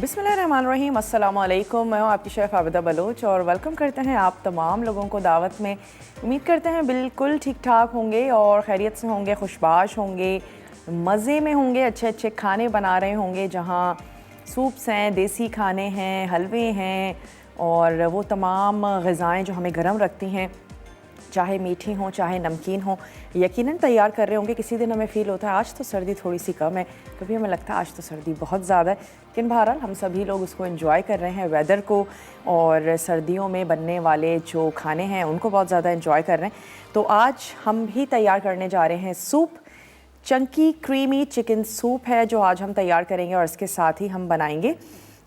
बिस्मिल्लाहिर्रहमानिर्रहीम, अस्सलाम वालेकुम। मैं हूँ आपकी शेफ़ आबिदा बलोच और वेलकम करते हैं आप तमाम लोगों को दावत में। उम्मीद करते हैं बिल्कुल ठीक ठाक होंगे और खैरियत से होंगे, खुशबाश होंगे, मज़े में होंगे, अच्छे अच्छे खाने बना रहे होंगे जहाँ सूप्स हैं, देसी खाने हैं, हलवे हैं और वो तमाम ग़िज़ाएँ जो हमें गर्म रखती हैं, चाहे मीठी हों चाहे नमकीन हों, यकीनन तैयार कर रहे होंगे। किसी दिन हमें फ़ील होता है आज तो सर्दी थोड़ी सी कम है, कभी हमें लगता है आज तो सर्दी बहुत ज़्यादा है, लेकिन बहरहाल हम सभी लोग उसको एंजॉय कर रहे हैं वेदर को, और सर्दियों में बनने वाले जो खाने हैं उनको बहुत ज़्यादा एंजॉय कर रहे हैं। तो आज हम भी तैयार करने जा रहे हैं soup. Chunky creamy chicken soup है जो आज हम तैयार करेंगे और इसके साथ ही हम बनाएंगे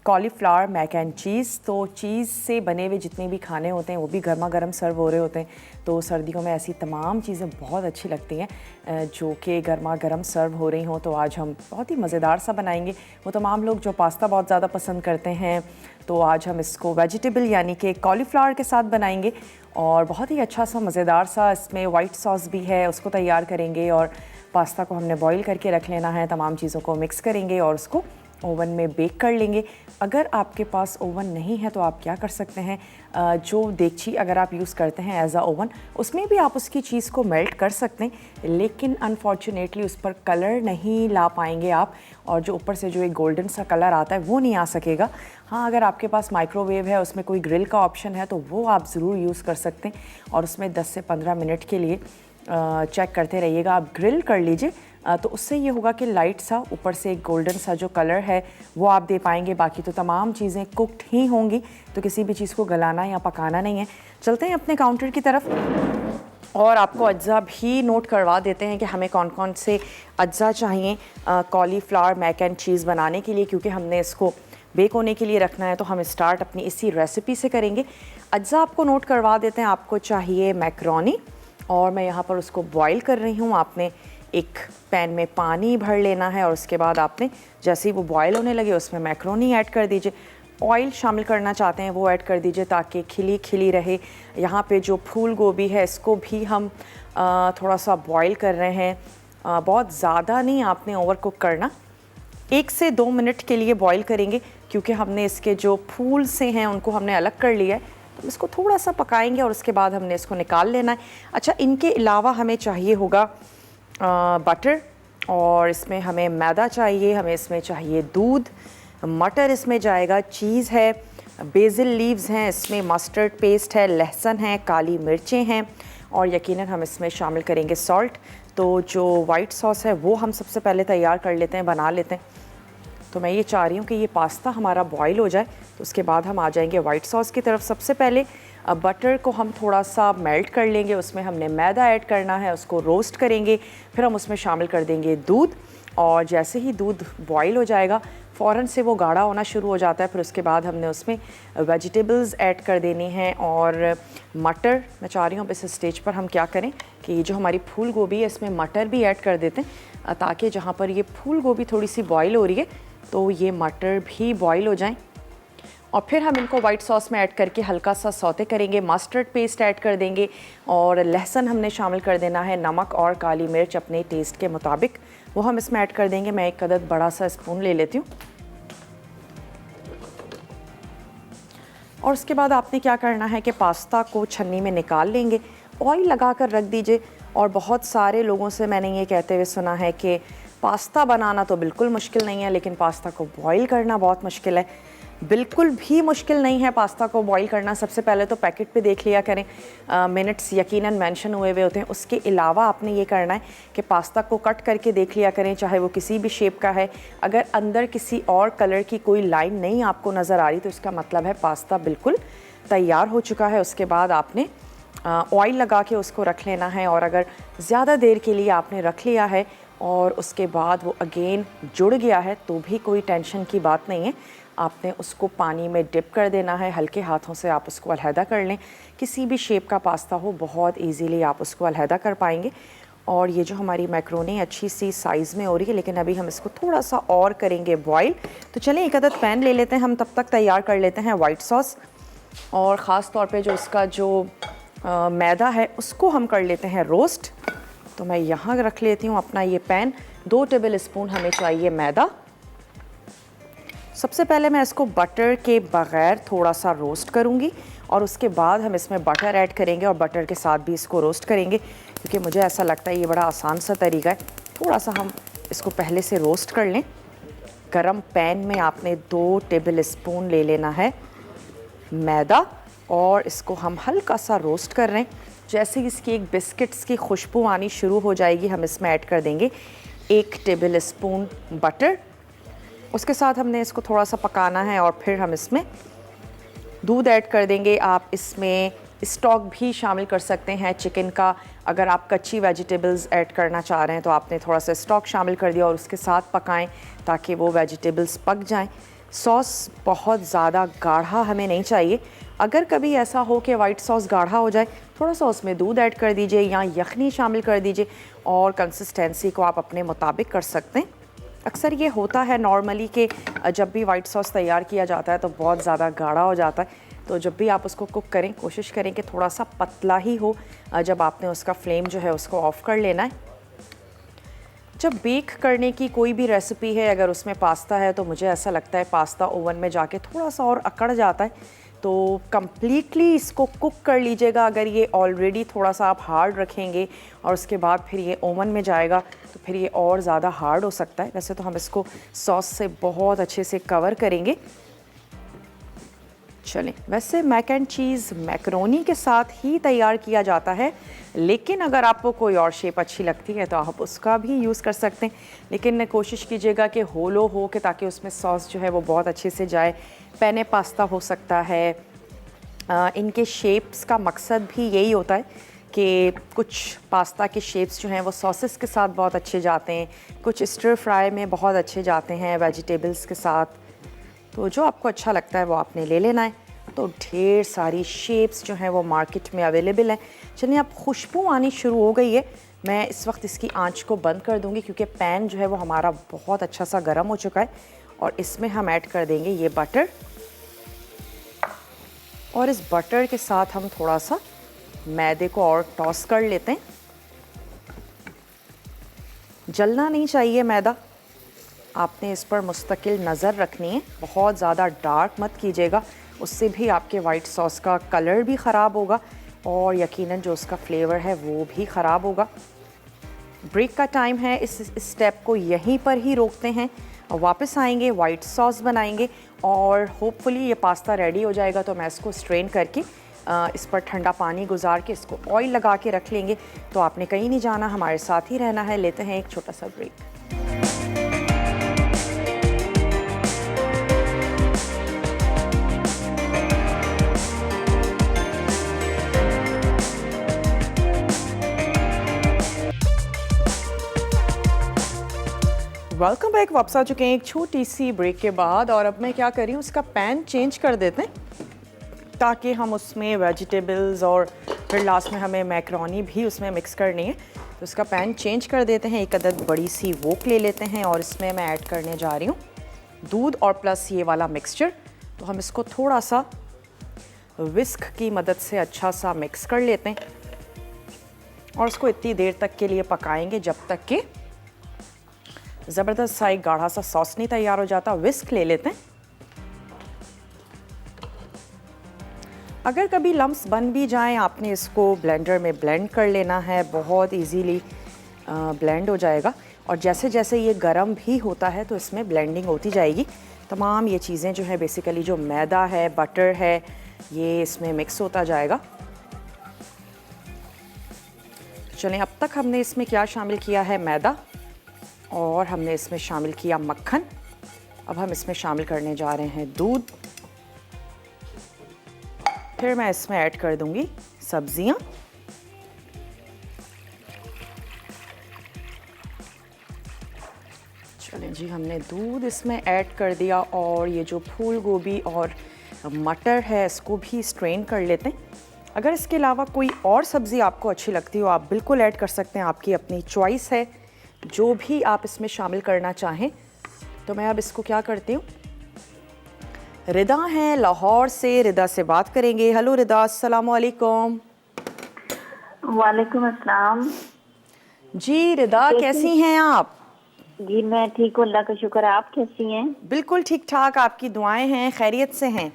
कॉलीफ्लावर मैक एंड चीज़। तो चीज़ से बने हुए जितने भी खाने होते हैं वो भी गर्मा गर्म सर्व हो रहे होते हैं। तो सर्दियों में ऐसी तमाम चीज़ें बहुत अच्छी लगती हैं जो कि गर्मा गर्म सर्व हो रही हों। तो आज हम बहुत ही मज़ेदार सा बनाएंगे। वो तमाम लोग जो पास्ता बहुत ज़्यादा पसंद करते हैं तो आज हम इसको वेजिटेबल यानी कि कॉलीफ्लावर के साथ बनाएंगे और बहुत ही अच्छा सा मज़ेदार सा इसमें वाइट सॉस भी है, उसको तैयार करेंगे। और पास्ता को हमने बॉईल करके रख लेना है, तमाम चीज़ों को मिक्स करेंगे और उसको ओवन में बेक कर लेंगे। अगर आपके पास ओवन नहीं है तो आप क्या कर सकते हैं, जो देगची अगर आप यूज़ करते हैं एज अ ओवन, उसमें भी आप उसकी चीज़ को मेल्ट कर सकते हैं, लेकिन अनफॉर्चुनेटली उस पर कलर नहीं ला पाएंगे आप, और जो ऊपर से जो एक गोल्डन सा कलर आता है वो नहीं आ सकेगा। हाँ, अगर आपके पास माइक्रोवेव है, उसमें कोई ग्रिल का ऑप्शन है तो वो आप ज़रूर यूज़ कर सकते हैं और उसमें 10 से 15 मिनट के लिए चेक करते रहिएगा। आप ग्रिल कर लीजिए तो उससे ये होगा कि लाइट सा ऊपर से एक गोल्डन सा जो कलर है वो आप दे पाएंगे। बाकी तो तमाम चीज़ें कुक्ड ही होंगी, तो किसी भी चीज़ को गलाना या पकाना नहीं है। चलते हैं अपने काउंटर की तरफ और आपको अज्जा भी नोट करवा देते हैं कि हमें कौन कौन से अज्जा चाहिए कॉलीफ्लावर मैक एंड चीज़ बनाने के लिए, क्योंकि हमने इसको बेक होने के लिए रखना है। तो हम स्टार्ट अपनी इसी रेसिपी से करेंगे। अज्जा आपको नोट करवा देते हैं। आपको चाहिए मैकरोनी और मैं यहाँ पर उसको बॉईल कर रही हूँ। आपने एक पैन में पानी भर लेना है और उसके बाद आपने जैसे ही वो बॉईल होने लगे उसमें मैक्रोनी ऐड कर दीजिए। ऑयल शामिल करना चाहते हैं वो ऐड कर दीजिए ताकि खिली खिली रहे। यहाँ पे जो फूल गोभी है इसको भी हम थोड़ा सा बॉईल कर रहे हैं, बहुत ज़्यादा नहीं आपने ओवर कुक करना। 1 से 2 मिनट के लिए बॉईल करेंगे क्योंकि हमने इसके जो फूल से हैं उनको हमने अलग कर लिया है, तो इसको थोड़ा सा पकाएंगे और उसके बाद हमने इसको निकाल लेना है। अच्छा, इनके अलावा हमें चाहिए होगा बटर, और इसमें हमें मैदा चाहिए, हमें इसमें चाहिए दूध, मटर इसमें जाएगा, चीज़ है, बेसिल लीव्स हैं, इसमें मस्टर्ड पेस्ट है, लहसुन है, काली मिर्चें हैं और यकीनन हम इसमें शामिल करेंगे सॉल्ट। तो जो वाइट सॉस है वो हम सबसे पहले तैयार कर लेते हैं, बना लेते हैं। तो मैं ये चाह रही हूँ कि ये पास्ता हमारा बॉईल हो जाए, तो उसके बाद हम आ जाएंगे वाइट सॉस की तरफ। सबसे पहले बटर को हम थोड़ा सा मेल्ट कर लेंगे, उसमें हमने मैदा ऐड करना है, उसको रोस्ट करेंगे, फिर हम उसमें शामिल कर देंगे दूध, और जैसे ही दूध बॉईल हो जाएगा फ़ौरन से वो गाढ़ा होना शुरू हो जाता है। फिर उसके बाद हमने उसमें वेजिटेबल्स ऐड कर देनी हैं और मटर। मैं चाह रही हूँ अब इस स्टेज पर हम क्या करें कि जो हमारी फूल गोभी है इसमें मटर भी ऐड कर देते हैं, ताकि जहाँ पर ये फूल गोभी थोड़ी सी बॉईल हो रही है तो ये मटर भी बॉईल हो जाएं। और फिर हम इनको वाइट सॉस में ऐड करके हल्का सा सौते करेंगे। मस्टर्ड पेस्ट ऐड कर देंगे और लहसुन हमने शामिल कर देना है, नमक और काली मिर्च अपने टेस्ट के मुताबिक वो हम इसमें ऐड कर देंगे। मैं एक अदद बड़ा सा स्पून ले लेती हूँ। और उसके बाद आपने क्या करना है कि पास्ता को छन्नी में निकाल लेंगे, ऑयल लगा कर रख दीजिए। और बहुत सारे लोगों से मैंने ये कहते हुए सुना है कि पास्ता बनाना तो बिल्कुल मुश्किल नहीं है, लेकिन पास्ता को बॉईल करना बहुत मुश्किल है। बिल्कुल भी मुश्किल नहीं है पास्ता को बॉईल करना। सबसे पहले तो पैकेट पे देख लिया करें, मिनट्स यकीनन मेंशन हुए हुए होते हैं। उसके अलावा आपने ये करना है कि पास्ता को कट करके देख लिया करें, चाहे वो किसी भी शेप का है। अगर अंदर किसी और कलर की कोई लाइन नहीं आपको नज़र आ रही तो इसका मतलब है पास्ता बिल्कुल तैयार हो चुका है। उसके बाद आपने ऑयल लगा के उसको रख लेना है, और अगर ज़्यादा देर के लिए आपने रख लिया है और उसके बाद वो अगेन जुड़ गया है तो भी कोई टेंशन की बात नहीं है। आपने उसको पानी में डिप कर देना है, हल्के हाथों से आप उसको अलहदा कर लें। किसी भी शेप का पास्ता हो बहुत इजीली आप उसको अलहदा कर पाएंगे। और ये जो हमारी मैक्रोनी अच्छी सी साइज़ में हो रही है, लेकिन अभी हम इसको थोड़ा सा और करेंगे बॉईल। तो चलें एक अदद पैन ले लेते हैं, हम तब तक तैयार कर लेते हैं वाइट सॉस। और ख़ास तौर पे जो इसका जो मैदा है उसको हम कर लेते हैं रोस्ट। तो मैं यहाँ रख लेती हूँ अपना ये पैन। 2 टेबल स्पून हमें चाहिए मैदा। सबसे पहले मैं इसको बटर के बग़ैर थोड़ा सा रोस्ट करूँगी और उसके बाद हम इसमें बटर ऐड करेंगे और बटर के साथ भी इसको रोस्ट करेंगे, क्योंकि मुझे ऐसा लगता है ये बड़ा आसान सा तरीका है। थोड़ा सा हम इसको पहले से रोस्ट कर लें। गरम पैन में आपने 2 टेबल स्पून ले लेना है मैदा और इसको हम हल्का सा रोस्ट कर रहे हैं। जैसे ही इसकी एक बिस्किट्स की खुशबू आनी शुरू हो जाएगी, हम इसमें ऐड कर देंगे 1 टेबल स्पून बटर। उसके साथ हमने इसको थोड़ा सा पकाना है और फिर हम इसमें दूध ऐड कर देंगे। आप इसमें स्टॉक भी शामिल कर सकते हैं चिकन का। अगर आप कच्ची वेजिटेबल्स ऐड करना चाह रहे हैं तो आपने थोड़ा सा स्टॉक शामिल कर दिया और उसके साथ पकाएं ताकि वो वेजिटेबल्स पक जाएं। सॉस बहुत ज़्यादा गाढ़ा हमें नहीं चाहिए। अगर कभी ऐसा हो कि वाइट सॉस गाढ़ा हो जाए, थोड़ा सा उसमें दूध ऐड कर दीजिए या यखनी शामिल कर दीजिए और कंसिस्टेंसी को आप अपने मुताबिक कर सकते हैं। अक्सर ये होता है नॉर्मली कि जब भी वाइट सॉस तैयार किया जाता है तो बहुत ज़्यादा गाढ़ा हो जाता है, तो जब भी आप उसको कुक करें कोशिश करें कि थोड़ा सा पतला ही हो। जब आपने उसका फ्लेम जो है उसको ऑफ़ कर लेना है। जब बेक करने की कोई भी रेसिपी है, अगर उसमें पास्ता है तो मुझे ऐसा लगता है पास्ता ओवन में जाके थोड़ा सा और अकड़ जाता है, तो कम्प्लीटली इसको कुक कर लीजिएगा। अगर ये ऑलरेडी थोड़ा सा आप हार्ड रखेंगे और उसके बाद फिर ये ओवन में जाएगा तो फिर ये और ज़्यादा हार्ड हो सकता है। वैसे तो हम इसको सॉस से बहुत अच्छे से कवर करेंगे। चलें, वैसे मैक एंड चीज़ मैकरोनी के साथ ही तैयार किया जाता है, लेकिन अगर आपको कोई और शेप अच्छी लगती है तो आप उसका भी यूज़ कर सकते हैं। लेकिन कोशिश कीजिएगा कि होलो हो कि ताकि उसमें सॉस जो है वो बहुत अच्छे से जाए। पेने पास्ता हो सकता है। इनके शेप्स का मकसद भी यही होता है कि कुछ पास्ता के शेप्स जो हैं वो सॉसेस के साथ बहुत अच्छे जाते हैं, कुछ स्टर फ्राई में बहुत अच्छे जाते हैं वेजिटेबल्स के साथ। तो जो आपको अच्छा लगता है वो आपने ले लेना है। तो ढेर सारी शेप्स जो हैं वो मार्केट में अवेलेबल हैं। चलिए, अब खुशबू आनी शुरू हो गई है। मैं इस वक्त इसकी आंच को बंद कर दूंगी क्योंकि पैन जो है वो हमारा बहुत अच्छा सा गर्म हो चुका है और इसमें हम ऐड कर देंगे ये बटर। और इस बटर के साथ हम थोड़ा सा मैदे को और टॉस कर लेते हैं। जलना नहीं चाहिए मैदा, आपने इस पर मुस्तकिल नज़र रखनी है। बहुत ज़्यादा डार्क मत कीजिएगा, उससे भी आपके वाइट सॉस का कलर भी ख़राब होगा और यकीनन जो उसका फ्लेवर है वो भी ख़राब होगा। ब्रेक का टाइम है, इस स्टेप को यहीं पर ही रोकते हैं। वापस आएंगे, वाइट सॉस बनाएंगे और होपफुली ये पास्ता रेडी हो जाएगा। तो मैं इसको स्ट्रेन करके इस पर ठंडा पानी गुजार के इसको ऑयल लगा के रख लेंगे। तो आपने कहीं नहीं जाना, हमारे साथ ही रहना है। लेते हैं एक छोटा सा ब्रेक। Welcome back. वापस आ चुके हैं एक छोटी सी ब्रेक के बाद और अब मैं क्या कर रही हूँ, उसका पैन चेंज कर देते हैं ताकि हम उसमें वेजिटेबल्स और फिर लास्ट में हमें मैकरोनी भी उसमें मिक्स करनी है। तो उसका पैन चेंज कर देते हैं। एक अदद बड़ी सी वोक ले लेते हैं और इसमें मैं ऐड करने जा रही हूँ दूध और प्लस ये वाला मिक्सचर। तो हम इसको थोड़ा सा विस्क की मदद से अच्छा सा मिक्स कर लेते हैं और उसको इतनी देर तक के लिए पकाएंगे जब तक कि ज़बरदस्त सा एक गाढ़ा सा सॉस नहीं तैयार हो जाता। विस्क ले लेते हैं। अगर कभी लम्स बन भी जाएं, आपने इसको ब्लेंडर में ब्लेंड कर लेना है, बहुत इजीली ब्लेंड हो जाएगा। और जैसे जैसे ये गर्म भी होता है तो इसमें ब्लेंडिंग होती जाएगी। तमाम ये चीज़ें जो है बेसिकली जो मैदा है, बटर है, ये इसमें मिक्स होता जाएगा। चलें, अब तक हमने इसमें क्या शामिल किया है, मैदा, और हमने इसमें शामिल किया मक्खन। अब हम इसमें शामिल करने जा रहे हैं दूध। फिर मैं इसमें ऐड कर दूंगी सब्जियां। चलें जी, हमने दूध इसमें ऐड कर दिया और ये जो फूल गोभी और मटर है इसको भी स्ट्रेन कर लेते हैं। अगर इसके अलावा कोई और सब्ज़ी आपको अच्छी लगती हो आप बिल्कुल ऐड कर सकते हैं, आपकी अपनी चॉइस है जो भी आप इसमें शामिल करना चाहें। तो मैं अब इसको क्या करती हूँ, रिदा हैं लाहौर से, रिदा से बात करेंगे। हेलो रिदा, अस्सलाम वालेकुम। वालेकुम अस्सलाम। जी रिदा, कैसी हैं आप? जी मैं ठीक हूँ, अल्लाह का शुक्र है। आप कैसी हैं? बिल्कुल ठीक ठाक, आपकी दुआएं हैं, खैरियत से हैं।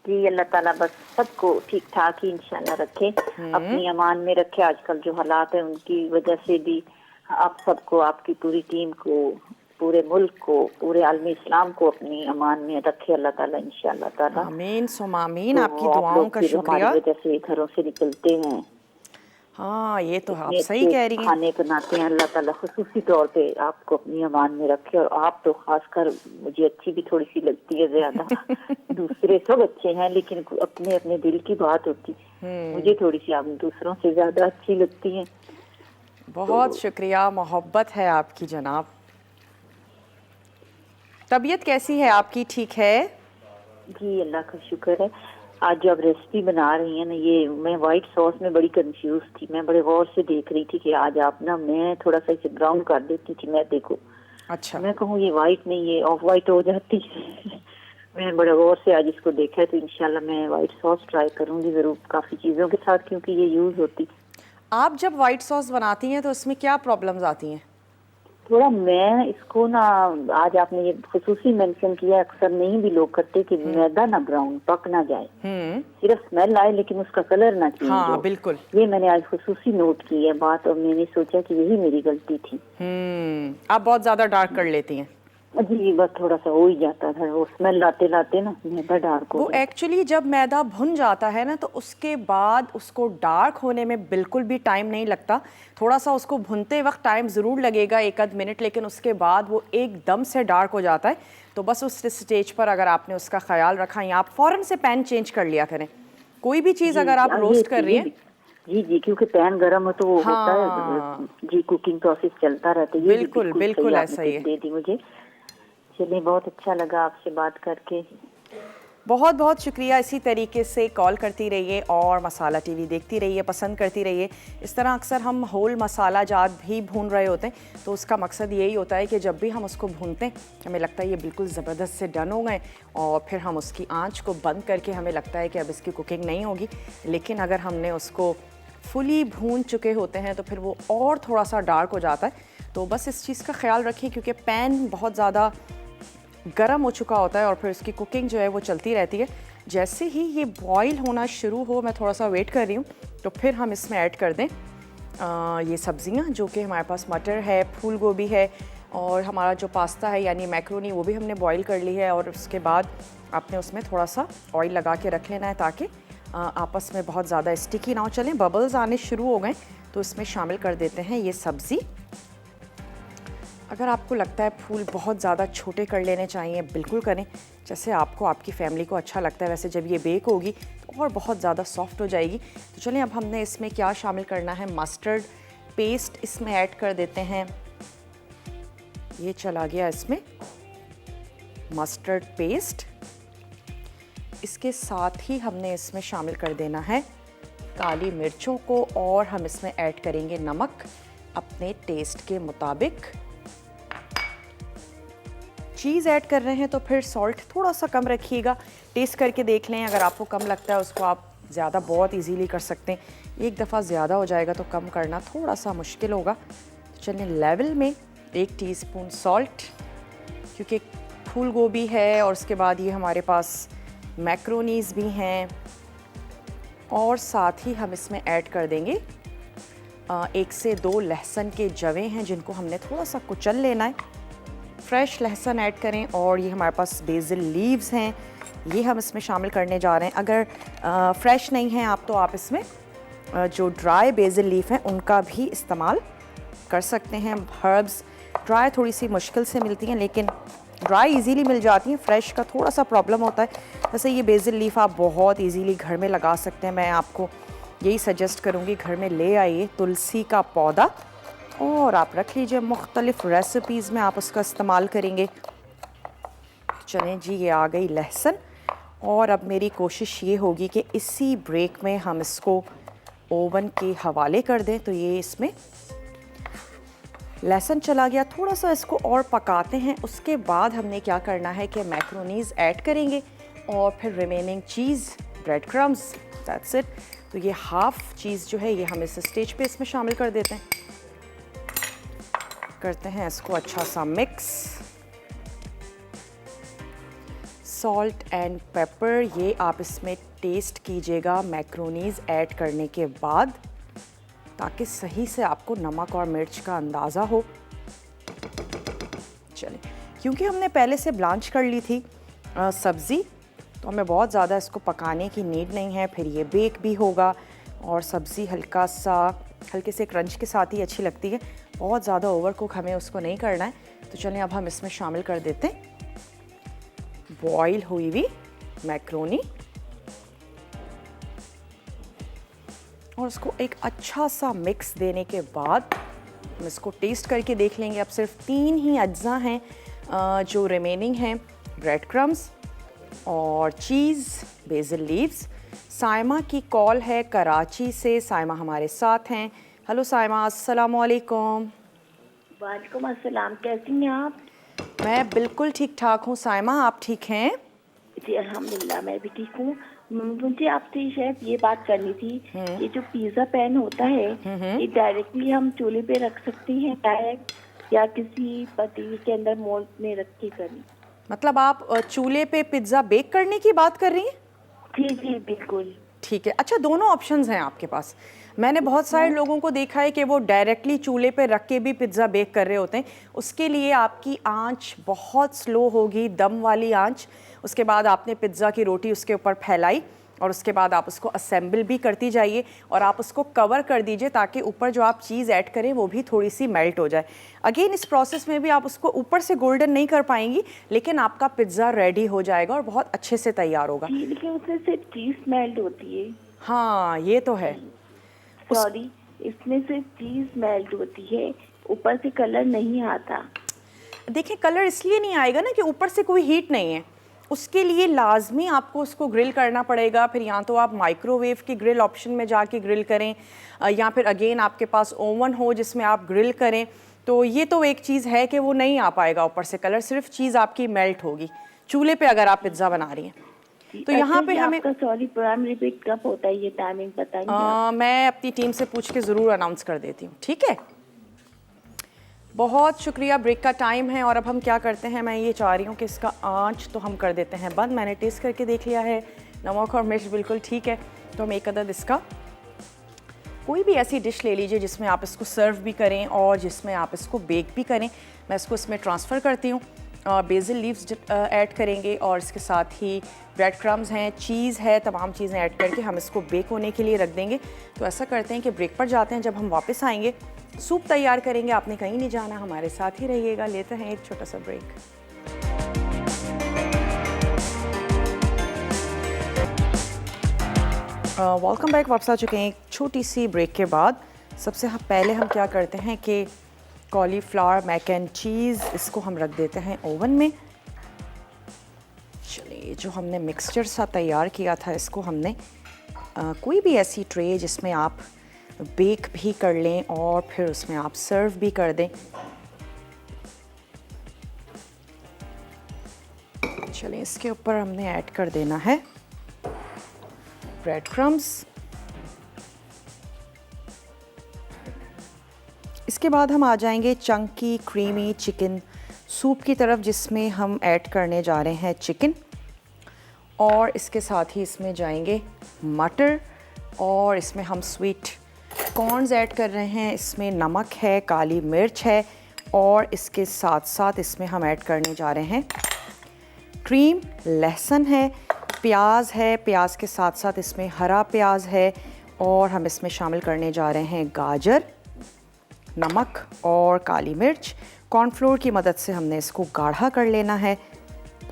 जी अल्लाह ताला बस सबको ठीक ठाक ही इंशाल्लाह रखे, अपनी अमान में रखे। आजकल जो हालात है उनकी वजह से भी आप सबको, आपकी पूरी टीम को, पूरे मुल्क को, पूरे आलमी इस्लाम को अपनी अमान में रखे अल्लाह ताला इंशाल्लाह ताला। आमीन सुम आमीन, आपकी तो आप दुआओं लोग का फिर हमारी शुक्रिया। वजह से घरों से निकलते हैं, हाँ, ये तो आप इतने सही अच्छे कह रही हैं। खाने बनाते हैं, अल्लाह ताला खुसूसी तौर पे आपको अपनी अमान में रखे। और आप तो खासकर मुझे अच्छी भी थोड़ी सी लगती है ज्यादा। दूसरे सब अच्छे हैं लेकिन अपने अपने दिल की बात होती, मुझे थोड़ी सी आप दूसरों से ज्यादा अच्छी लगती हैं। बहुत तो शुक्रिया, मोहब्बत है आपकी जनाब। तबीयत कैसी है आपकी, ठीक है? जी अल्लाह का शुक्र है। आज जो आप रेसिपी बना रही हैं ना, ये मैं व्हाइट सॉस में बड़ी कंफ्यूज थी। मैं बड़े गौर से देख रही थी कि आज आप ना, मैं थोड़ा सा इसे ब्राउन कर देती थी मैं, देखो अच्छा। मैं कहूँ ये व्हाइट नहीं, ये ऑफ व्हाइट हो जाती है। मैं बड़े गौर से आज इसको देखा है, तो इंशाल्लाह मैं व्हाइट सॉस ट्राई करूंगी जरूर, काफी चीजों के साथ, क्योंकि ये यूज होती। आप जब वाइट सॉस बनाती हैं तो उसमें क्या प्रॉब्लम्स आती हैं? थोड़ा मैं इसको ना, आज आपने ये खुसूसी मेंशन किया, अक्सर नहीं भी लोग करते कि मैदा ना ब्राउन पक ना जाए, सिर्फ स्मेल आए लेकिन उसका कलर ना चेंज हाँ हो। बिल्कुल। ये मैंने आज खुसूसी नोट की है बात, और मैंने सोचा कि यही मेरी गलती थी। आप बहुत ज़्यादा डार्क कर लेती हैं। जी बस थोड़ा सा हो ही जाता था, वो स्मेल लाते लाते ना मैदा डार्क हो वो जाता। एक्चुअली जब मैदा भुन जाता है ना, तो उसके बाद उसको डार्क होने में बिल्कुल भी टाइम नहीं लगता। थोड़ा सा उसको भुनते वक्त टाइम ज़रूर लगेगा, एक आध मिनट, लेकिन उसके बाद वो एकदम से डार्क हो जाता है। तो बस उस स्टेज पर अगर आपने उसका ख्याल रखा, या आप फ़ौरन से पैन चेंज कर लिया करें। कोई भी चीज़ जी अगर आप रोस्ट कर रही ये हैं। भी, जी जी क्योंकि पैन गरम हो तो वो होता है। हाँ जी कुकिंग प्रोसेस चलता रहता है। ये भी बिल्कुल बिल्कुल सही बिल्कुल आपने ऐसा ही टिप है। दे दी मुझे। चलिए बहुत अच्छा लगा आपसे बात करके। बहुत बहुत शुक्रिया। इसी तरीके से कॉल करती रहिए और मसाला टीवी देखती रहिए, पसंद करती रहिए। इस तरह अक्सर हम होल मसाला जात भी भून रहे होते हैं, तो उसका मकसद यही होता है कि जब भी हम उसको भूनते हैं हमें लगता है ये बिल्कुल ज़बरदस्त से डन हो गए, और फिर हम उसकी आंच को बंद करके हमें लगता है कि अब इसकी कुकिंग नहीं होगी। लेकिन अगर हमने उसको फुली भून चुके होते हैं तो फिर वो और थोड़ा सा डार्क हो जाता है। तो बस इस चीज़ का ख्याल रखिए, क्योंकि पैन बहुत ज़्यादा गर्म हो चुका होता है और फिर उसकी कुकिंग जो है वो चलती रहती है। जैसे ही ये बॉईल होना शुरू हो, मैं थोड़ा सा वेट कर रही हूँ, तो फिर हम इसमें ऐड कर दें ये सब्ज़ियाँ, जो कि हमारे पास मटर है, फूल गोभी है, और हमारा जो पास्ता है यानी मैक्रोनी, वो भी हमने बॉईल कर ली है। और उसके बाद आपने उसमें थोड़ा सा ऑयल लगा के रख लेना है, ताकि आपस में बहुत ज़्यादा स्टिकी ना हो। चलें, बबल्स आने शुरू हो गए तो इसमें शामिल कर देते हैं ये सब्ज़ी। अगर आपको लगता है फूल बहुत ज़्यादा छोटे कर लेने चाहिए, बिल्कुल करें, जैसे आपको, आपकी फैमिली को अच्छा लगता है। वैसे जब ये बेक होगी तो और बहुत ज़्यादा सॉफ्ट हो जाएगी। तो चलिए, अब हमने इसमें क्या शामिल करना है, मस्टर्ड पेस्ट इसमें ऐड कर देते हैं। ये चला गया इसमें मस्टर्ड पेस्ट। इसके साथ ही हमने इसमें शामिल कर देना है काली मिर्चों को, और हम इसमें ऐड करेंगे नमक अपने टेस्ट के मुताबिक। चीज़ ऐड कर रहे हैं तो फिर सॉल्ट थोड़ा सा कम रखिएगा, टेस्ट करके देख लें। अगर आपको कम लगता है उसको आप ज़्यादा बहुत इजीली कर सकते हैं। एक दफ़ा ज़्यादा हो जाएगा तो कम करना थोड़ा सा मुश्किल होगा। तो चलिए, लेवल में 1 टीस्पून सॉल्ट, क्योंकि फूल गोभी है और उसके बाद ये हमारे पास मैक्रोनीज़ भी हैं। और साथ ही हम इसमें ऐड कर देंगे 1 से 2 लहसुन के जवे हैं, जिनको हमने थोड़ा सा कुचल लेना है। फ्रेश लहसुन ऐड करें। और ये हमारे पास बेसिल लीव्स हैं, ये हम इसमें शामिल करने जा रहे हैं। अगर फ्रेश नहीं हैं आप, तो आप इसमें जो ड्राई बेसिल लीफ हैं उनका भी इस्तेमाल कर सकते हैं। हर्ब्स ड्राई थोड़ी सी मुश्किल से मिलती हैं, लेकिन ड्राई इजीली मिल जाती हैं, फ्रेश का थोड़ा सा प्रॉब्लम होता है। वैसे ये बेसिल लीफ आप बहुत इजीली घर में लगा सकते हैं। मैं आपको यही सजेस्ट करूँगी, घर में ले आइए तुलसी का पौधा और आप रख लीजिए। मुख्तलिफ रेसिपीज़ में आप उसका इस्तेमाल करेंगे। चलें जी, ये आ गई लहसुन। और अब मेरी कोशिश ये होगी कि इसी ब्रेक में हम इसको ओवन के हवाले कर दें। तो ये इसमें लहसुन चला गया, थोड़ा सा इसको और पकाते हैं। उसके बाद हमने क्या करना है कि मैक्रोनीज़ ऐड करेंगे और फिर remaining cheese, bread crumbs, that's it. तो ये हाफ़ चीज़ जो है ये हम इस स्टेज पे इसमें शामिल कर देते हैं। करते हैं इसको अच्छा सा मिक्स। सॉल्ट एंड पेपर ये आप इसमें टेस्ट कीजिएगा मैक्रोनीज ऐड करने के बाद, ताकि सही से आपको नमक और मिर्च का अंदाज़ा हो। चलिए, क्योंकि हमने पहले से ब्लांच कर ली थी सब्ज़ी, तो हमें बहुत ज़्यादा इसको पकाने की नीड नहीं है। फिर ये बेक भी होगा और सब्ज़ी हल्के से क्रंच के साथ ही अच्छी लगती है। बहुत ज़्यादा ओवर कुक हमें उसको नहीं करना है। तो चलिए अब हम इसमें शामिल कर देते हैं बॉईल हुई हुई मैक्रोनी और उसको एक अच्छा सा मिक्स देने के बाद हम इसको टेस्ट करके देख लेंगे। अब सिर्फ 3 ही अज्जा हैं जो रिमेनिंग हैं, ब्रेड क्रम्स और चीज़, बेसिल लीव्स। साइमा की कॉल है कराची से, साइमा हमारे साथ हैं। हेलो साइमा, अस्सलाम वालेकुम। वालेकुम अस्सलाम, कैसी हैं आप? मैं बिल्कुल ठीक ठाक हूँ साइमा, आप ठीक हैं? जी अल्हम्दुलिल्लाह, मैं भी ठीक हूँ। मुझे आपसे शेफ ये बात करनी थी, ये जो पिज़्ज़ा पैन होता है ये डायरेक्टली हम चूल्हे पे रख सकते हैं डायरेक्ट, या किसी पतीले के अंदर मोल्ड में रख के करें? मतलब आप चूल्हे पे पिज़्ज़ा बेक करने की बात कर रही हैं? जी जी बिल्कुल। ठीक है, अच्छा दोनों ऑप्शंस हैं आपके पास। मैंने बहुत सारे लोगों को देखा है कि वो डायरेक्टली चूल्हे पे रख के भी पिज़्ज़ा बेक कर रहे होते हैं। उसके लिए आपकी आंच बहुत स्लो होगी, दम वाली आंच। उसके बाद आपने पिज़्ज़ा की रोटी उसके ऊपर फैलाई और उसके बाद आप उसको असेंबल भी करती जाइए और आप उसको कवर कर दीजिए ताकि ऊपर जो आप चीज़ ऐड करें वो भी थोड़ी सी मेल्ट हो जाए। अगेन इस प्रोसेस में भी आप उसको ऊपर से गोल्डन नहीं कर पाएंगी, लेकिन आपका पिज़्ज़ा रेडी हो जाएगा और बहुत अच्छे से तैयार होगा। लेकिन उसमें सिर्फ चीज़ मेल्ट होती है। हाँ ये तो है। सॉरी, इसमें सिर्फ चीज़ मेल्ट होती है, ऊपर से कलर नहीं आता। देखिए कलर इसलिए नहीं आएगा ना कि ऊपर से कोई हीट नहीं है, उसके लिए लाजमी आपको उसको ग्रिल करना पड़ेगा। फिर या तो आप माइक्रोवेव की ग्रिल ऑप्शन में जाके ग्रिल करें या फिर अगेन आपके पास ओवन हो जिसमें आप ग्रिल करें। तो ये तो एक चीज़ है कि वो नहीं आ पाएगा ऊपर से कलर, सिर्फ चीज़ आपकी मेल्ट होगी चूल्हे पे अगर आप पिज़्ज़ा बना रही हैं। तो यहाँ पे हमें सॉरी प्रोग्राम रिपीट कब होता है, ये टाइमिंग बताइए। मैं अपनी टीम से पूछ के ज़रूर अनाउंस कर देती हूँ, ठीक है? बहुत शुक्रिया। ब्रेक का टाइम है और अब हम क्या करते हैं, मैं ये चाह रही हूँ कि इसका आंच तो हम कर देते हैं बंद। मैंने टेस्ट करके देख लिया है, नमक और मिर्च बिल्कुल ठीक है। तो हम एक अदद इसका कोई भी ऐसी डिश ले लीजिए जिसमें आप इसको सर्व भी करें और जिसमें आप इसको बेक भी करें। मैं इसको इसमें ट्रांसफ़र करती हूँ। बेसिल लीव्स ऐड करेंगे और इसके साथ ही ब्रेड क्रम्स हैं, चीज़ है, तमाम चीज़ें ऐड करके हम इसको बेक होने के लिए रख देंगे। तो ऐसा करते हैं कि ब्रेक पर जाते हैं, जब हम वापस आएंगे सूप तैयार करेंगे। आपने कहीं नहीं जाना, हमारे साथ ही रहिएगा। लेते हैं एक छोटा सा ब्रेक। वेलकम बैक, वापस आ चुके हैं एक छोटी सी ब्रेक के बाद। सबसे पहले हम क्या करते हैं कि कॉलीफ्लावर मैक एंड चीज़ इसको हम रख देते हैं ओवन में। चलिए, जो हमने मिक्सचर सा तैयार किया था इसको हमने कोई भी ऐसी ट्रे जिसमें आप बेक भी कर लें और फिर उसमें आप सर्व भी कर दें। चलिए, इसके ऊपर हमने ऐड कर देना है ब्रेड क्रम्स। इसके बाद हम आ जाएंगे चंकी क्रीमी चिकन सूप की तरफ, जिसमें हम ऐड करने जा रहे हैं चिकन और इसके साथ ही इसमें जाएंगे मटर और इसमें हम स्वीट कॉर्न्स ऐड कर रहे हैं। इसमें नमक है, काली मिर्च है और इसके साथ साथ इसमें हम ऐड करने जा रहे हैं क्रीम, लहसुन है, प्याज है, प्याज के साथ साथ इसमें हरा प्याज है और हम इसमें शामिल करने जा रहे हैं गाजर, नमक और काली मिर्च। कॉर्नफ्लोर की मदद से हमने इसको गाढ़ा कर लेना है।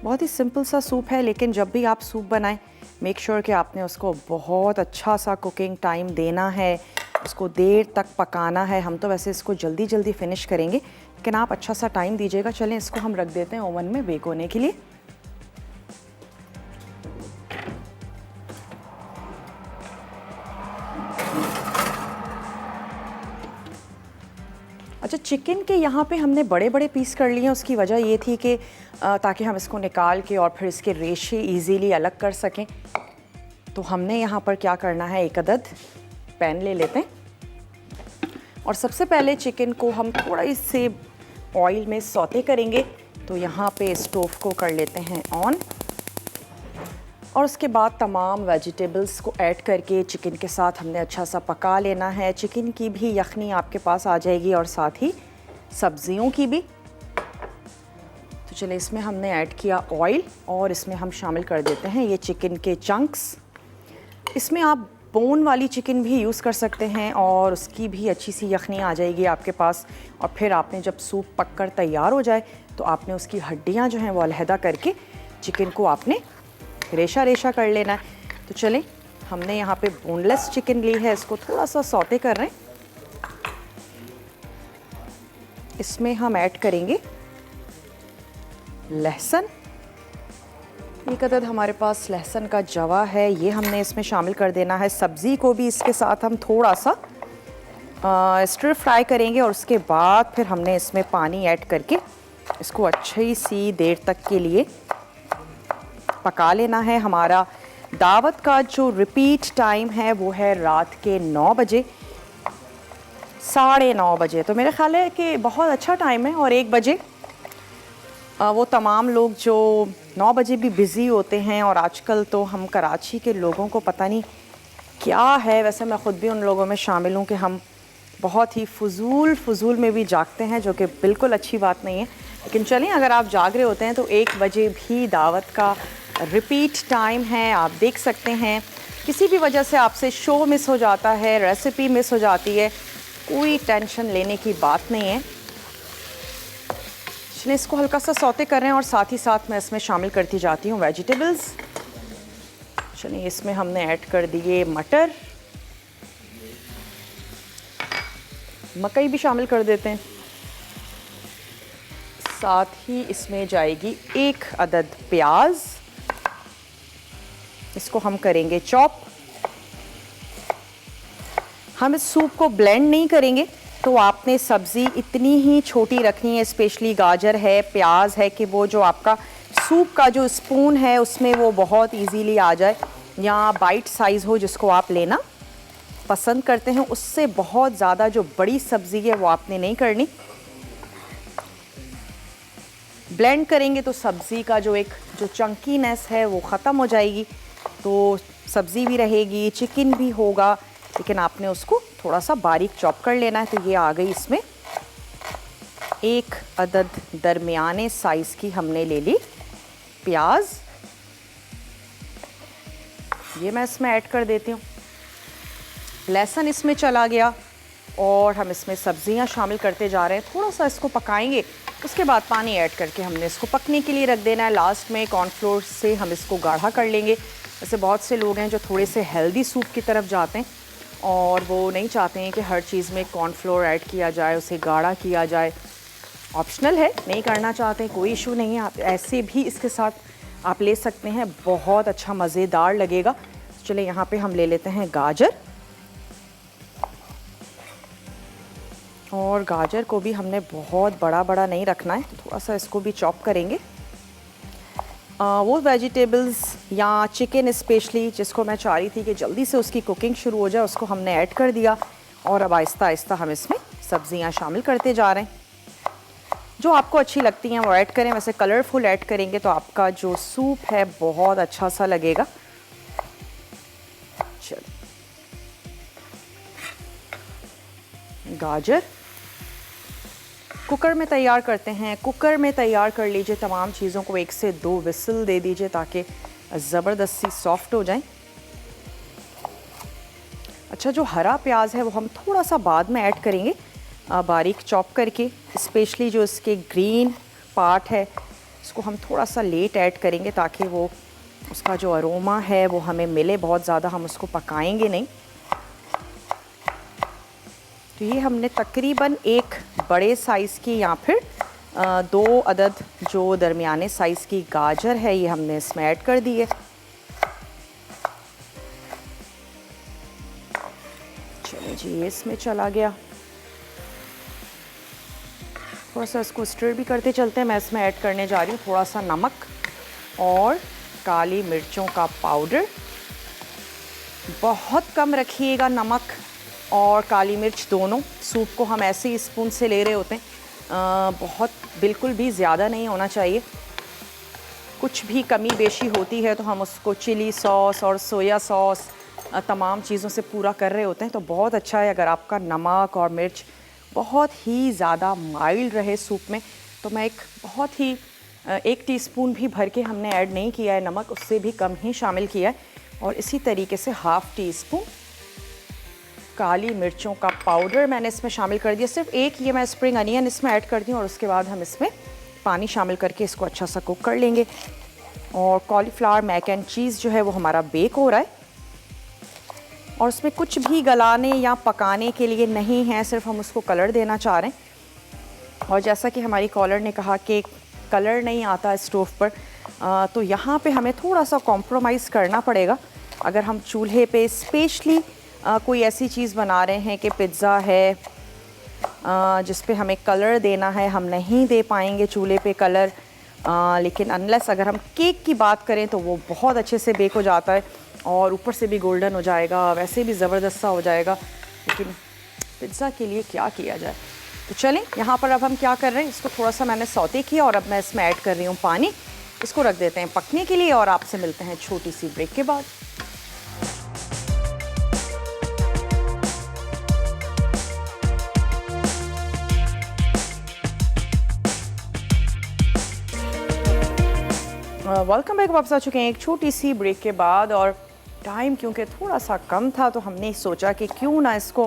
बहुत ही सिंपल सा सूप है, लेकिन जब भी आप सूप बनाएं मेक श्योर कि आपने उसको बहुत अच्छा सा कुकिंग टाइम देना है, उसको देर तक पकाना है। हम तो वैसे इसको जल्दी जल्दी फिनिश करेंगे, लेकिन आप अच्छा सा टाइम दीजिएगा। चलें, इसको हम रख देते हैं ओवन में बेक होने के लिए। अच्छा, चिकन के यहाँ पे हमने बड़े बड़े पीस कर लिए हैं। उसकी वजह ये थी कि ताकि हम इसको निकाल के और फिर इसके रेशे इजीली अलग कर सकें। तो हमने यहाँ पर क्या करना है, एक अदद पैन ले लेते हैं और सबसे पहले चिकन को हम थोड़ा से ऑयल में सौते करेंगे। तो यहाँ पे स्टोव को कर लेते हैं ऑन और उसके बाद तमाम वेजिटेबल्स को ऐड करके चिकन के साथ हमने अच्छा सा पका लेना है। चिकन की भी यखनी आपके पास आ जाएगी और साथ ही सब्जियों की भी। तो चलिए इसमें हमने ऐड किया ऑयल और इसमें हम शामिल कर देते हैं ये चिकन के चंक्स। इसमें आप बोन वाली चिकन भी यूज़ कर सकते हैं और उसकी भी अच्छी सी यखनी आ जाएगी आपके पास। और फिर आपने जब सूप पककर तैयार हो जाए तो आपने उसकी हड्डियां जो हैं वो अलहदा करके चिकन को आपने रेशा रेशा कर लेना है। तो चलें, हमने यहाँ पे बोनलेस चिकन ली है, इसको थोड़ा सा सौते कर रहे हैं। इसमें हम ऐड करेंगे लहसुन। एक अदद हमारे पास लहसुन का जवा है, ये हमने इसमें शामिल कर देना है। सब्ज़ी को भी इसके साथ हम थोड़ा सा स्टर फ्राई करेंगे और उसके बाद फिर हमने इसमें पानी ऐड करके इसको अच्छी सी देर तक के लिए पका लेना है। हमारा दावत का जो रिपीट टाइम है वो है रात के 9 बजे, 9:30 बजे। तो मेरा ख्याल है कि बहुत अच्छा टाइम है। और 1 बजे वो तमाम लोग जो 9 बजे भी बिज़ी होते हैं, और आजकल तो हम कराची के लोगों को पता नहीं क्या है, वैसे मैं ख़ुद भी उन लोगों में शामिल हूँ कि हम बहुत ही फजूल में भी जागते हैं, जो कि बिल्कुल अच्छी बात नहीं है। लेकिन चलें, अगर आप जाग रहे होते हैं तो 1 बजे भी दावत का रिपीट टाइम है। आप देख सकते हैं किसी भी वजह से आपसे शो मिस हो जाता है, रेसिपी मिस हो जाती है, कोई टेंशन लेने की बात नहीं है। चलिए इसको हल्का सा सौते कर रहे हैं और साथ ही साथ मैं इसमें शामिल करती जाती हूँ वेजिटेबल्स। चलिए इसमें हमने ऐड कर दिए मटर, मकई भी शामिल कर देते हैं। साथ ही इसमें जाएगी 1 अदद प्याज, इसको हम करेंगे चॉप। हम इस सूप को ब्लेंड नहीं करेंगे, तो आपने सब्ज़ी इतनी ही छोटी रखनी है, स्पेशली गाजर है, प्याज है, कि वो जो आपका सूप का जो स्पून है उसमें वो बहुत इजीली आ जाए, या बाइट साइज़ हो जिसको आप लेना पसंद करते हैं। उससे बहुत ज़्यादा जो बड़ी सब्ज़ी है वो आपने नहीं करनी। ब्लेंड करेंगे तो सब्ज़ी का जो चंकीनेस है वो ख़त्म हो जाएगी, तो सब्ज़ी भी रहेगी, चिकन भी होगा, लेकिन आपने उसको थोड़ा सा बारीक चॉप कर लेना है। तो ये आ गई इसमें 1 अदद दरमियाने साइज़ की हमने ले ली प्याज, ये मैं इसमें ऐड कर देती हूँ। लहसुन इसमें चला गया और हम इसमें सब्जियां शामिल करते जा रहे हैं। थोड़ा सा इसको पकाएंगे, उसके बाद पानी ऐड करके हमने इसको पकने के लिए रख देना है। लास्ट में कॉर्नफ्लोर से हम इसको गाढ़ा कर लेंगे। ऐसे बहुत से लोग हैं जो थोड़े से हेल्दी सूप की तरफ जाते हैं और वो नहीं चाहते हैं कि हर चीज़ में कॉर्नफ्लोर ऐड किया जाए, उसे गाढ़ा किया जाए। ऑप्शनल है, नहीं करना चाहते हैं कोई इशू नहीं है, आप ऐसे भी इसके साथ आप ले सकते हैं, बहुत अच्छा मज़ेदार लगेगा। चलिए यहाँ पे हम ले लेते हैं गाजर, और गाजर को भी हमने बहुत बड़ा बड़ा नहीं रखना है, तो थोड़ा सा इसको भी चॉप करेंगे। वो वेजिटेबल्स या चिकन स्पेशली जिसको मैं चाह रही थी कि जल्दी से उसकी कुकिंग शुरू हो जाए, उसको हमने ऐड कर दिया और अब आहिस्ता आहिस्ता हम इसमें सब्जियां शामिल करते जा रहे हैं। जो आपको अच्छी लगती हैं वो ऐड करें, वैसे कलरफुल ऐड करेंगे तो आपका जो सूप है बहुत अच्छा सा लगेगा। चलिए गाजर कुकर में तैयार करते हैं। कुकर में तैयार कर लीजिए तमाम चीज़ों को, 1 से 2 विसल दे दीजिए ताकि ज़बरदस्ती सॉफ्ट हो जाएं। अच्छा, जो हरा प्याज है वो हम थोड़ा सा बाद में ऐड करेंगे बारीक चॉप करके, स्पेशली जो इसके ग्रीन पार्ट है इसको हम थोड़ा सा लेट ऐड करेंगे ताकि वो उसका जो अरोमा है वो हमें मिले, बहुत ज़्यादा हम उसको पकाएंगे नहीं। तो ये हमने तकरीबन 1 बड़े साइज़ की या फिर 2 अदद जो दरमियाने साइज़ की गाजर है ये हमने इसमें ऐड कर दी है। चलिए जी, ये इसमें चला गया। थोड़ा सा इसको स्टर भी करते चलते हैं। मैं इसमें ऐड करने जा रही हूँ थोड़ा सा नमक और काली मिर्चों का पाउडर। बहुत कम रखिएगा नमक और काली मिर्च दोनों, सूप को हम ऐसे ही स्पून से ले रहे होते हैं बहुत बिल्कुल भी ज़्यादा नहीं होना चाहिए। कुछ भी कमी बेशी होती है तो हम उसको चिली सॉस और सोया सॉस तमाम चीज़ों से पूरा कर रहे होते हैं। तो बहुत अच्छा है अगर आपका नमक और मिर्च बहुत ही ज़्यादा माइल्ड रहे सूप में। तो मैं एक बहुत ही 1 टीस्पून भी भर के हमने ऐड नहीं किया है नमक, उससे भी कम ही शामिल किया है। और इसी तरीके से 1/2 टीस्पून काली मिर्चों का पाउडर मैंने इसमें शामिल कर दिया। सिर्फ एक ये मैं स्प्रिंग अनियन इसमें ऐड कर दी और उसके बाद हम इसमें पानी शामिल करके इसको अच्छा सा कुक कर लेंगे। और कॉलीफ्लावर मैक एंड चीज़ जो है वो हमारा बेक हो रहा है और उसमें कुछ भी गलाने या पकाने के लिए नहीं है, सिर्फ हम उसको कलर देना चाह रहे हैं। और जैसा कि हमारी कॉलर ने कहा कि कलर नहीं आता स्टोव पर, तो यहाँ पे हमें थोड़ा सा कॉम्प्रोमाइज़ करना पड़ेगा। अगर हम चूल्हे पे स्पेशली कोई ऐसी चीज़ बना रहे हैं कि पिज़्ज़ा है जिस पे हमें कलर देना है, हम नहीं दे पाएंगे चूल्हे पे कलर। लेकिन अनलेस अगर हम केक की बात करें तो वो बहुत अच्छे से बेक हो जाता है और ऊपर से भी गोल्डन हो जाएगा, वैसे भी ज़बरदस्त सा हो जाएगा। लेकिन पिज़्ज़ा के लिए क्या किया जाए। तो चलें, यहाँ पर अब हम क्या कर रहे हैं, इसको थोड़ा सा मैंने सौते किया और अब मैं इसमें ऐड कर रही हूँ पानी। इसको रख देते हैं पकने के लिए और आपसे मिलते हैं छोटी सी ब्रेक के बाद। Welcome back. वापस आ चुके हैं एक छोटी सी ब्रेक के बाद और टाइम क्योंकि थोड़ा सा कम था तो हमने सोचा कि क्यों ना इसको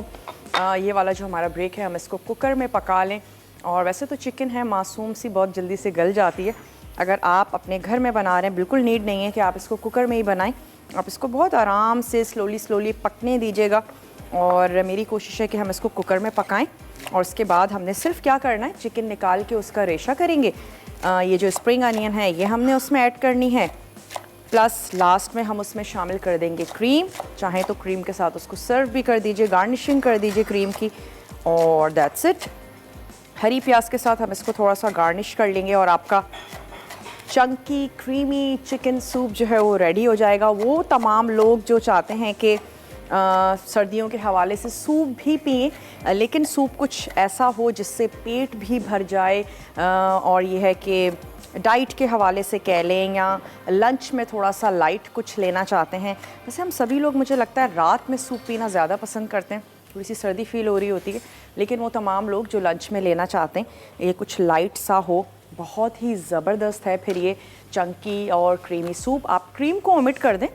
ये वाला जो हमारा ब्रेक है हम इसको कुकर में पका लें। और वैसे तो चिकन है मासूम सी, बहुत जल्दी से गल जाती है। अगर आप अपने घर में बना रहे हैं बिल्कुल नीड नहीं है कि आप इसको कुकर में ही बनाएं, आप इसको बहुत आराम से स्लोली पकने दीजिएगा। और मेरी कोशिश है कि हम इसको कुकर में पकाएं और उसके बाद हमने सिर्फ क्या करना है, चिकन निकाल के उसका रेशा करेंगे। ये जो स्प्रिंग अनियन है ये हमने उसमें ऐड करनी है, प्लस लास्ट में हम उसमें शामिल कर देंगे क्रीम। चाहें तो क्रीम के साथ उसको सर्व भी कर दीजिए, गार्निशिंग कर दीजिए क्रीम की, और दैट्स इट। हरी प्याज के साथ हम इसको थोड़ा सा गार्निश कर लेंगे और आपका चंकी क्रीमी चिकन सूप जो है वो रेडी हो जाएगा। वो तमाम लोग जो चाहते हैं कि सर्दियों के हवाले से सूप भी पिएं, लेकिन सूप कुछ ऐसा हो जिससे पेट भी भर जाए, और ये है कि डाइट के हवाले से कह लें या लंच में थोड़ा सा लाइट कुछ लेना चाहते हैं। वैसे हम सभी लोग मुझे लगता है रात में सूप पीना ज़्यादा पसंद करते हैं, थोड़ी सी सर्दी फील हो रही होती है। लेकिन वो तमाम लोग जो लंच में लेना चाहते हैं ये कुछ लाइट सा हो, बहुत ही ज़बरदस्त है फिर ये चंकी और क्रीमी सूप। आप क्रीम को ओमिट कर दें,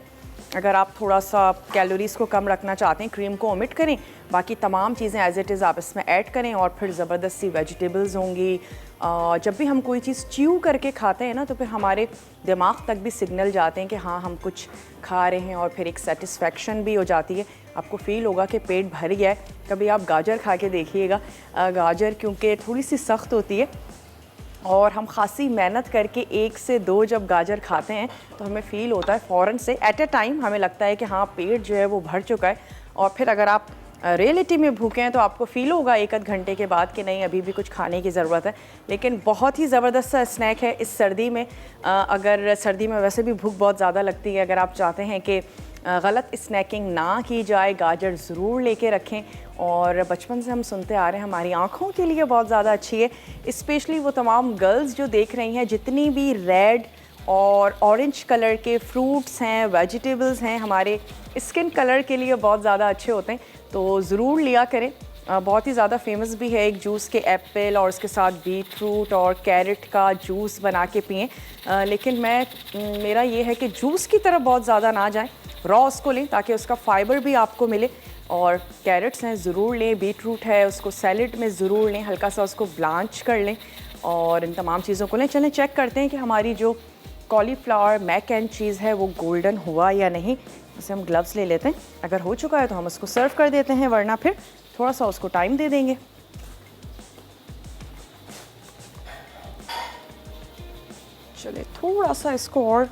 अगर आप थोड़ा सा कैलोरीज़ को कम रखना चाहते हैं क्रीम को ओमिट करें, बाकी तमाम चीज़ें एज इट इज़ आप इसमें ऐड करें और फिर ज़बरदस्त सी वेजिटेबल्स होंगी। जब भी हम कोई चीज़ च्यू करके खाते हैं ना तो फिर हमारे दिमाग तक भी सिग्नल जाते हैं कि हाँ हम कुछ खा रहे हैं और फिर एक सेटिस्फेक्शन भी हो जाती है। आपको फ़ील होगा कि पेट भर गया है। कभी आप गाजर खा के देखिएगा, गाजर क्योंकि थोड़ी सी सख्त होती है और हम खासी मेहनत करके 1 से 2 जब गाजर खाते हैं तो हमें फ़ील होता है फ़ौरन से एट ए टाइम हमें लगता है कि हाँ पेट जो है वो भर चुका है। और फिर अगर आप रियलिटी में भूखे हैं तो आपको फ़ील होगा 1 घंटे के बाद कि नहीं अभी भी कुछ खाने की ज़रूरत है। लेकिन बहुत ही ज़बरदस्त सा स्नैक है इस सर्दी में। अगर सर्दी में वैसे भी भूख बहुत ज़्यादा लगती है, अगर आप चाहते हैं कि गलत स्नैकिंग ना की जाए, गाजर ज़रूर लेके रखें। और बचपन से हम सुनते आ रहे हैं हमारी आँखों के लिए बहुत ज़्यादा अच्छी है, स्पेशली वो तमाम गर्ल्स जो देख रही हैं, जितनी भी रेड और ऑरेंज कलर के फ्रूट्स हैं, वेजिटेबल्स हैं, हमारे स्किन कलर के लिए बहुत ज़्यादा अच्छे होते हैं, तो ज़रूर लिया करें। बहुत ही ज़्यादा फेमस भी है एक जूस के एप्पल और उसके साथ बीटरूट और कैरेट का जूस बना के पिएं। लेकिन मेरा ये है कि जूस की तरफ बहुत ज़्यादा ना जाएं, रॉ उसको लें ताकि उसका फ़ाइबर भी आपको मिले। और कैरेट्स हैं ज़रूर लें, बीटरूट है उसको सैलेड में ज़रूर लें, हल्का सा उसको ब्लांच कर लें और इन तमाम चीज़ों को लें। चलें चेक करते हैं कि हमारी जो कॉलीफ्लावर मैक एंड चीज़ है वो गोल्डन हुआ या नहीं। उसे हम ग्लव्स ले लेते हैं, अगर हो चुका है तो हम उसको सर्व कर देते हैं, वरना फिर थोड़ा सा उसको टाइम दे देंगे। चलिए थोड़ा सा इसको और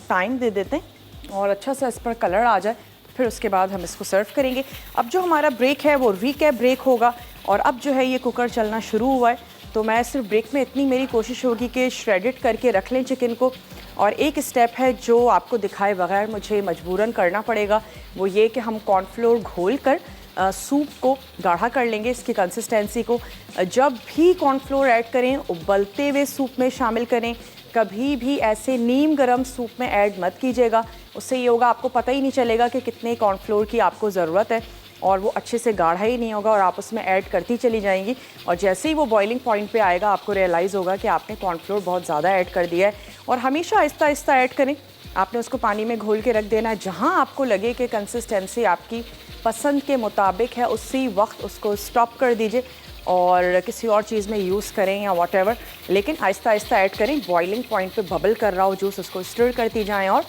टाइम दे देते हैं और अच्छा सा इस पर कलर आ जाए, फिर उसके बाद हम इसको सर्व करेंगे। अब जो हमारा ब्रेक है वो रीकैप ब्रेक होगा और अब जो है ये कुकर चलना शुरू हुआ है, तो मैं सिर्फ ब्रेक में इतनी मेरी कोशिश होगी कि श्रेडेड करके रख लें चिकन को। और एक स्टेप है जो आपको दिखाए बगैर मुझे मजबूरन करना पड़ेगा, वो ये कि हम कॉर्नफ्लोर घोल कर सूप को गाढ़ा कर लेंगे, इसकी कंसिस्टेंसी को। जब भी कॉर्नफ्लोर ऐड करें उबलते हुए सूप में शामिल करें, कभी भी ऐसे नीम गरम सूप में ऐड मत कीजिएगा। उससे ये होगा आपको पता ही नहीं चलेगा कि कितने कॉर्नफ्लोर की आपको ज़रूरत है और वो अच्छे से गाढ़ा ही नहीं होगा और आप उसमें ऐड करती चली जाएंगी और जैसे ही वो बॉइलिंग पॉइंट पे आएगा आपको रियलाइज़ होगा कि आपने कॉर्नफ्लोर बहुत ज़्यादा ऐड कर दिया है। और हमेशा आहिस्ता आहिस्ता ऐड करें, आपने उसको पानी में घोल के रख देना है। जहाँ आपको लगे कि कंसिस्टेंसी आपकी पसंद के मुताबिक है उसी वक्त उसको स्टॉप कर दीजिए और किसी और चीज़ में यूज़ करें या व्हाटएवर, लेकिन आहिस्ता आहिस्ता ऐड करें। बॉइलिंग पॉइंट पे बबल कर रहा हो जूस, उसको स्टर करती जाएं और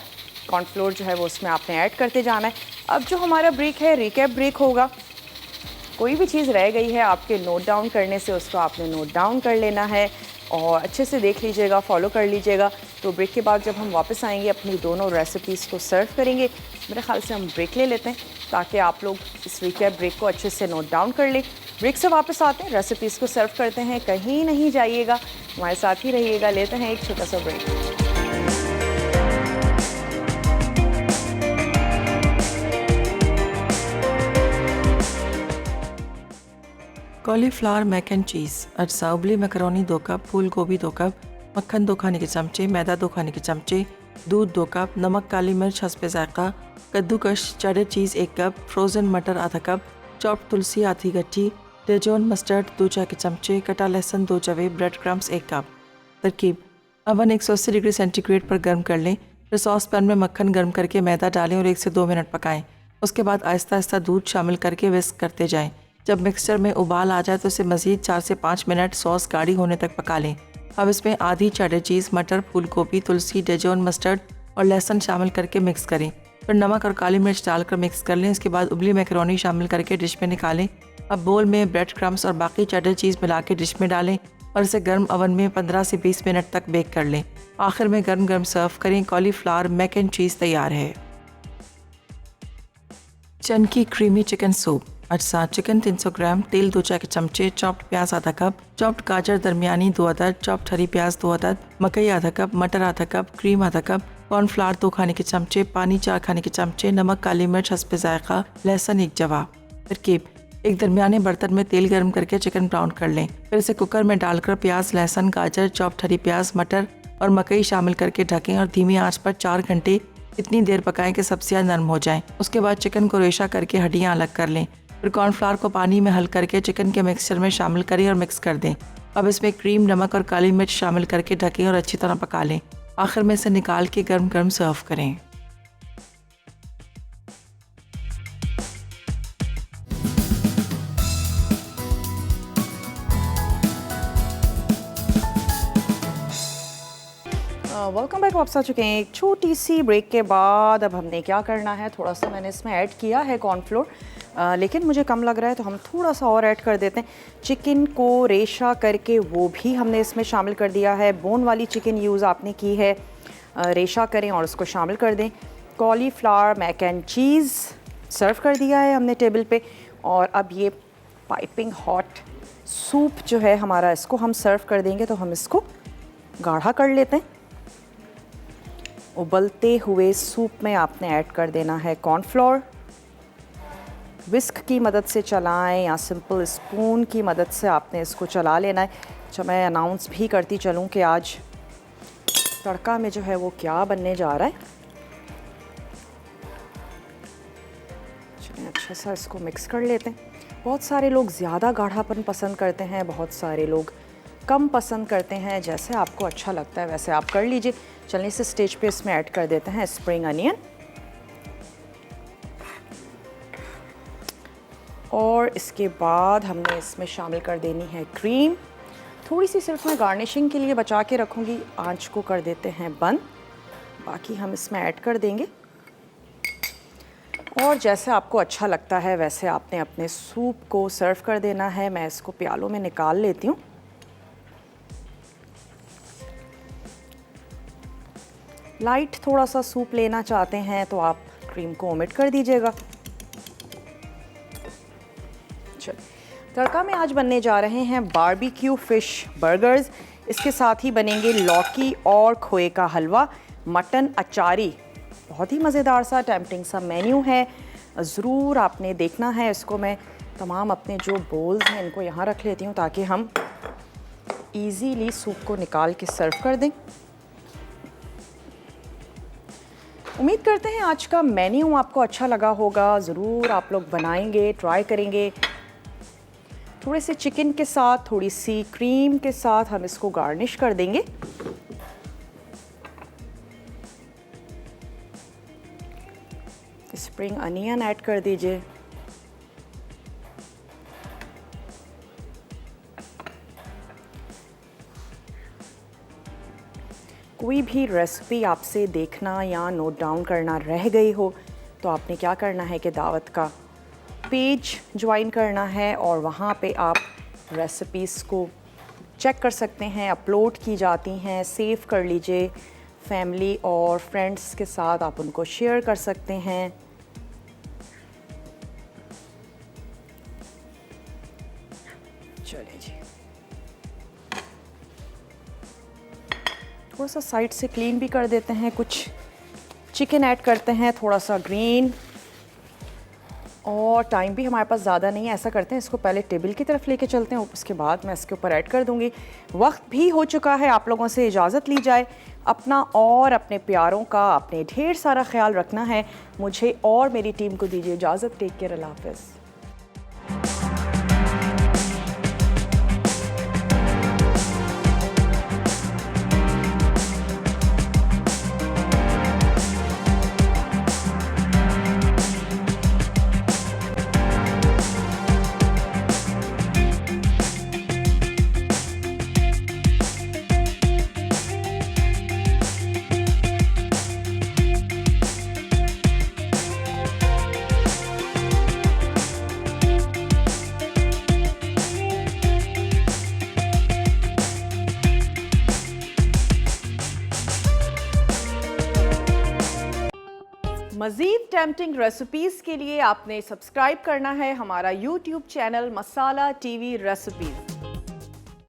कॉर्नफ्लोर जो है वो उसमें आपने ऐड करते जाना है। अब जो हमारा ब्रेक है रिकैप ब्रेक होगा। कोई भी चीज़ रह गई है आपके नोट डाउन करने से उसको आपने नोट डाउन कर लेना है और अच्छे से देख लीजिएगा, फॉलो कर लीजिएगा। तो ब्रेक के बाद जब हम वापस आएंगे अपनी दोनों रेसिपीज़ को सर्व करेंगे। मेरे ख्याल से हम ब्रेक ले लेते हैं ताकि आप लोग इस रिकैप ब्रेक को अच्छे से नोट डाउन कर लें। ब्रेक से वापस आते हैं, रेसिपीज़ को सर्व करते हैं। कहीं नहीं जाइएगा, हमारे साथ ही रहिएगा। लेते हैं एक छोटा सा break. Cauliflower mac and cheese, अज्जा उबली मैकरोनी 2 कप, फूल गोभी 2 कप, मक्खन 2 खाने के चमचे, मैदा 2 खाने के चमचे, दूध 2 कप, नमक, काली मिर्च हस्बे जायका, कद्दूकश चेडर चीज़ 1 कप, फ्रोज़न मटर आधा कप, चॉप्ड तुलसी आधी गट्ठी, डेजोन मस्टर्ड 2 चाय के चमचे, कटा लहसुन 2 जवे, ब्रेड क्रम्स 1 कप। तरकीब: अवन 180 डिग्री सेंटीग्रेड पर गर्म कर लें, फिर सॉस पैन में मक्खन गर्म करके मैदा डालें और 1 से 2 मिनट पकाएं। उसके बाद आहिस्ता आहिस्ता दूध शामिल करके विस्क करते जाएं। जब मिक्सचर में उबाल आ जाए तो इसे मज़ीद 4 से 5 मिनट सॉस गाढ़ी होने तक पका लें। अब इसमें आधी चेडर चीज़, मटर, फूल गोभी, तुलसी, डेजोन मस्टर्ड और लहसुन शामिल करके मिक्स करें। फिर नमक और काली मिर्च डालकर मिक्स कर लें। इसके बाद उबली मैकरोनी शामिल करके डिश में निकालें। अब बोल में ब्रेड क्रम्स और बाकी चेडर चीज़ मिला के डिश में डालें और इसे गर्म ओवन में 15 से 20 मिनट तक बेक कर लें। आखिर में गर्म गर्म सर्व करें। कॉलीफ्लावर मैक एंड चीज़ तैयार है। चनकी क्रीमी चिकन सूप, अज्जा चिकन 300 ग्राम, तेल 2 चाय के चमचे, चॉप्ड प्याज आधा कप, चॉप्ड गाजर दरमियानी 2 अदद, चॉप्ड हरी प्याज 2 अदद, मकई आधा कप, मटर आधा कप, क्रीम आधा कप, कॉर्नफ्लावर 2 खाने के चमचे, पानी 4 खाने के चमचे, नमक, काली मिर्च हस्बे जायका, लहसुन 1 जवा। तरकीब: एक दरमियाने बर्तन में तेल गर्म करके चिकन ब्राउन कर लें। फिर इसे कुकर में डालकर प्याज, लहसुन, गाजर, चॉप्ड हरी प्याज, मटर और मकई शामिल करके ढकें और धीमी आंच पर 4 घंटे इतनी देर पकाएं कि सब्जियां नरम हो जाएं। उसके बाद चिकन को रेशा करके हड्डियां अलग कर लें। फिर कॉर्नफ्लावर को पानी में हल करके चिकन के मिक्सचर में शामिल करें और मिक्स कर दें। अब इसमें क्रीम, नमक और काली मिर्च शामिल करके ढकें और अच्छी तरह पका लें। आखिर में इसे निकाल के गर्म गर्म सर्व करें। Welcome back. वापस आ चुके हैं एक छोटी सी ब्रेक के बाद। अब हमने क्या करना है, थोड़ा सा मैंने इसमें ऐड किया है कॉर्नफ्लोर, लेकिन मुझे कम लग रहा है तो हम थोड़ा सा और ऐड कर देते हैं। चिकन को रेशा करके वो भी हमने इसमें शामिल कर दिया है। बोन वाली चिकन यूज़ आपने की है, रेशा करें और उसको शामिल कर दें। कॉलीफ्लावर मैक एंड चीज़ सर्व कर दिया है हमने टेबल पे और अब ये पाइपिंग हॉट सूप जो है हमारा, इसको हम सर्व कर देंगे। तो हम इसको गाढ़ा कर लेते हैं। उबलते हुए सूप में आपने ऐड कर देना है कॉर्नफ्लोर। विस्क की मदद से चलाएं या सिंपल स्पून की मदद से आपने इसको चला लेना है। अच्छा, मैं अनाउंस भी करती चलूं कि आज तड़का में जो है वो क्या बनने जा रहा है। चलिए अच्छा सा इसको मिक्स कर लेते हैं। बहुत सारे लोग ज़्यादा गाढ़ापन पसंद करते हैं, बहुत सारे लोग कम पसंद करते हैं। जैसे आपको अच्छा लगता है वैसे आप कर लीजिए। चलिए इस स्टेज पे इसमें ऐड कर देते हैं स्प्रिंग अनियन और इसके बाद हमने इसमें शामिल कर देनी है क्रीम। थोड़ी सी सिर्फ मैं गार्निशिंग के लिए बचा के रखूँगी। आंच को कर देते हैं बंद, बाकी हम इसमें ऐड कर देंगे। और जैसे आपको अच्छा लगता है वैसे आपने अपने सूप को सर्व कर देना है। मैं इसको प्यालों में निकाल लेती हूँ। लाइट थोड़ा सा सूप लेना चाहते हैं तो आप क्रीम को ओमिट कर दीजिएगा। चलिए, तड़का में आज बनने जा रहे हैं बारबेक्यू फ़िश बर्गर्स। इसके साथ ही बनेंगे लौकी और खोए का हलवा, मटन अचारी। बहुत ही मज़ेदार सा टेम्पटिंग सा मेन्यू है। ज़रूर आपने देखना है। इसको मैं तमाम अपने जो बोल्स हैं इनको यहाँ रख लेती हूँ ताकि हम इजीली सूप को निकाल के सर्व कर दें। उम्मीद करते हैं आज का मेन्यू आपको अच्छा लगा होगा। ज़रूर आप लोग बनाएंगे, ट्राई करेंगे। थोड़े से चिकन के साथ, थोड़ी सी क्रीम के साथ हम इसको गार्निश कर देंगे। स्प्रिंग अनियन ऐड कर दीजिए। कोई भी रेसिपी आपसे देखना या नोट डाउन करना रह गई हो तो आपने क्या करना है कि दावत का पेज ज्वाइन करना है और वहाँ पे आप रेसिपीज़ को चेक कर सकते हैं। अपलोड की जाती हैं, सेव कर लीजिए। फैमिली और फ्रेंड्स के साथ आप उनको शेयर कर सकते हैं। चलिए जी, थोड़ा सा साइड से क्लीन भी कर देते हैं। कुछ चिकन ऐड करते हैं, थोड़ा सा ग्रीन, और टाइम भी हमारे पास ज़्यादा नहीं है। ऐसा करते हैं, इसको पहले टेबल की तरफ लेके चलते हैं, उसके बाद मैं इसके ऊपर ऐड कर दूंगी। वक्त भी हो चुका है, आप लोगों से इजाज़त ली जाए। अपना और अपने प्यारों का आपने ढेर सारा ख्याल रखना है। मुझे और मेरी टीम को दीजिए इजाज़त। टेक केयर, अल्लाह हाफ़िज़। मज़ीद टेम्पटिंग रेसिपीज़ के लिए आपने सब्सक्राइब करना है हमारा YouTube चैनल मसाला TV रेसिपीज़।